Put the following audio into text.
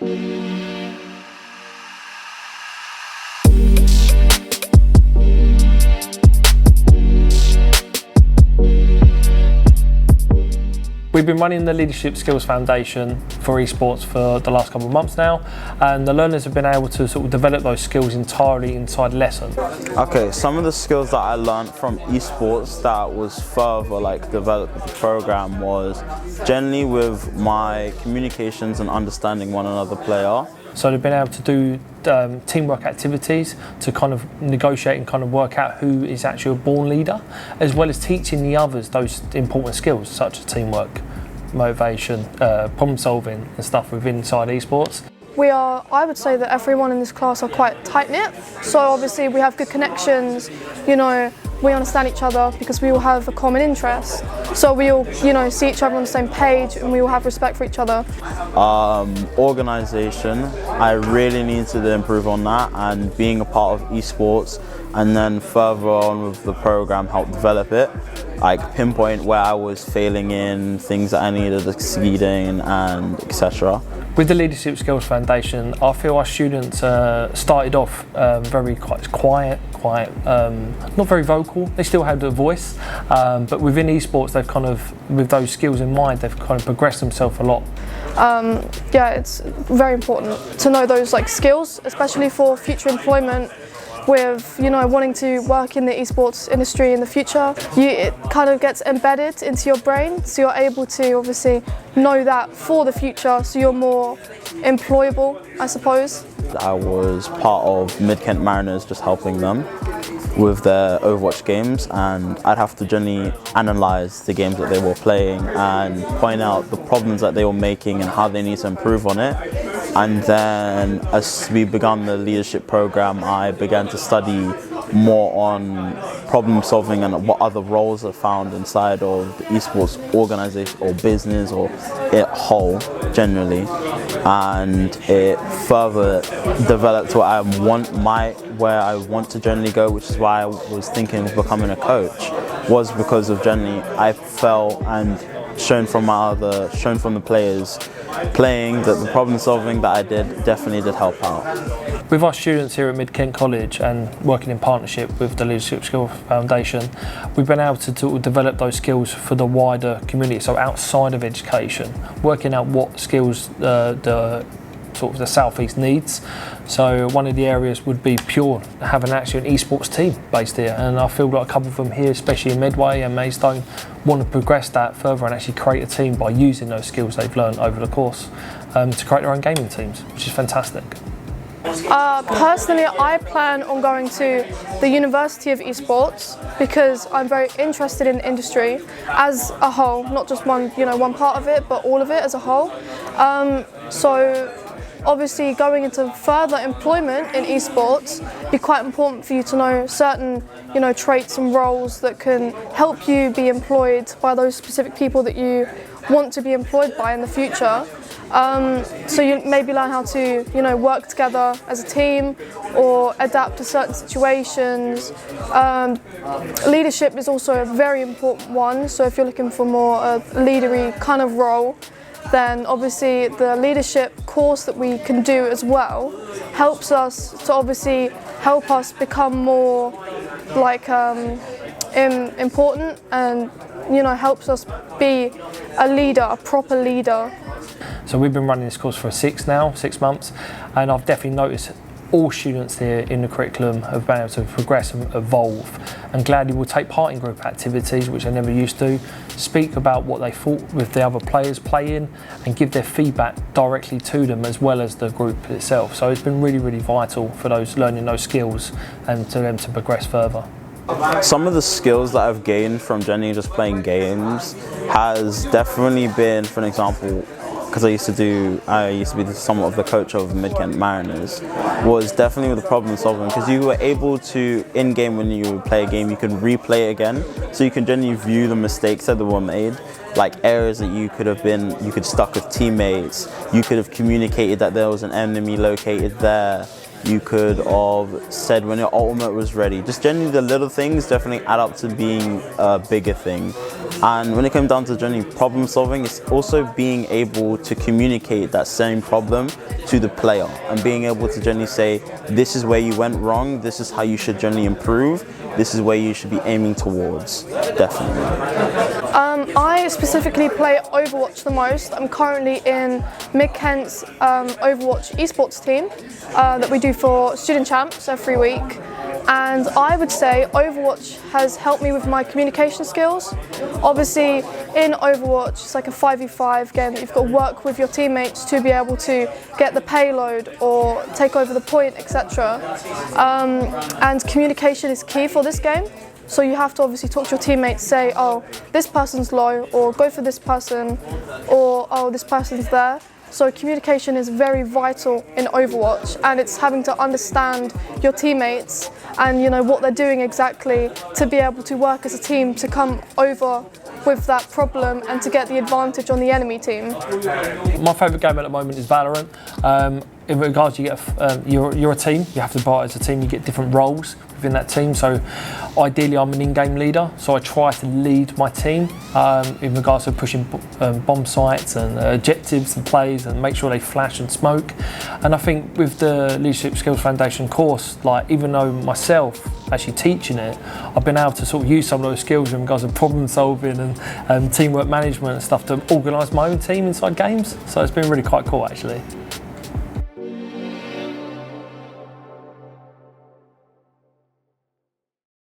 We've been running the Leadership Skills Foundation for esports for the last couple of months now, and the learners have been able to sort of develop those skills entirely inside lesson. Okay, some of the skills that I learned from esports that was further developed with the program was generally with my communications and understanding one another player. So they've been able to do teamwork activities to kind of negotiate and kind of work out who is actually a born leader, as well as teaching the others those important skills such as teamwork, motivation, problem solving and stuff within inside esports. I would say that everyone in this class are quite tight-knit, so obviously we have good connections, you know, we understand each other because we all have a common interest. So we all, you know, see each other on the same page and we all have respect for each other. Organisation, I really need to improve on that, and being a part of esports and then further on with the program help develop it. Like pinpoint where I was failing in, things that I needed exceeding and etc. With the Leadership Skills Foundation, I feel our students started off very quiet, not very vocal. They still had a voice, but within esports, they've kind of, with those skills in mind, they've kind of progressed themselves a lot. Yeah, it's very important to know those skills, especially for future employment. With, you know, wanting to work in the esports industry in the future, it kind of gets embedded into your brain, so you're able to obviously know that for the future, so you're more employable, I suppose. I was part of Mid-Kent Mariners, just helping them with their Overwatch games, and I'd have to generally analyse the games that they were playing and point out the problems that they were making and how they need to improve on it. And then as we began the leadership program, I began to study more on problem solving and what other roles are found inside of the esports organisation or business or it whole generally. And it further developed where I want to generally go, which is why I was thinking of becoming a coach, was because of generally I felt and shown from the players playing that the problem solving that I did definitely did help out. With our students here at Mid-Kent College and working in partnership with the Leadership Skills Foundation, we've been able to develop those skills for the wider community, so outside of education, working out what skills the South East needs. So one of the areas would be pure, having actually an esports team based here, and I feel like a couple of them here, especially in Medway and Maidstone, want to progress that further and actually create a team by using those skills they've learned over the course to create their own gaming teams, which is fantastic. Personally, I plan on going to the University of Esports because I'm very interested in the industry as a whole, not just one part of it, but all of it as a whole. So obviously going into further employment in esports be quite important for you to know certain traits and roles that can help you be employed by those specific people that you want to be employed by in the future. So you maybe learn how to work together as a team or adapt to certain situations. Leadership is also a very important one, so if you're looking for more a leadery kind of role, then obviously the leadership course that we can do as well helps us to obviously help us become more important and helps us be a leader, a proper leader. So we've been running this course for 6 months, and I've definitely noticed all students here in the curriculum have been able to progress and evolve, and gladly will take part in group activities which they never used to, speak about what they thought with the other players playing and give their feedback directly to them as well as the group itself. So it's been really, really vital for those learning those skills and to them to progress further. Some of the skills that I've gained from generally just playing games has definitely been, for an example, because I used to be somewhat of the coach of Mid-Kent Mariners, was definitely with the problem solving, because you were able to, in game when you play a game, you can replay it again, so you can generally view the mistakes that were made, like areas that you could stuck with teammates, you could have communicated that there was an enemy located there, You could have said when your ultimate was ready. Just generally the little things definitely add up to being a bigger thing. And when it comes down to generally problem solving, it's also being able to communicate that same problem to the player and being able to generally say, this is where you went wrong, this is how you should generally improve, this is where you should be aiming towards, definitely. I specifically play Overwatch the most. I'm currently in Mid-Kent's Overwatch Esports team that we do for student champs every week. And I would say Overwatch has helped me with my communication skills. Obviously, in Overwatch, it's like a 5v5 game that you've got to work with your teammates to be able to get the payload or take over the point, etc. And communication is key for this game. So you have to obviously talk to your teammates, say, oh, this person's low, or go for this person, or oh, this person's there. So communication is very vital in Overwatch, and it's having to understand your teammates and what they're doing exactly to be able to work as a team to come over with that problem and to get the advantage on the enemy team. My favourite game at the moment is Valorant. In regards, you're a team. You have to buy it as a team. You get different roles within that team. So ideally, I'm an in-game leader. So I try to lead my team in regards to pushing bomb sites and objectives and plays and make sure they flash and smoke. And I think with the Leadership Skills Foundation course, like even though myself actually teaching it, I've been able to sort of use some of those skills in regards to problem solving and teamwork management and stuff to organise my own team inside games. So it's been really quite cool actually.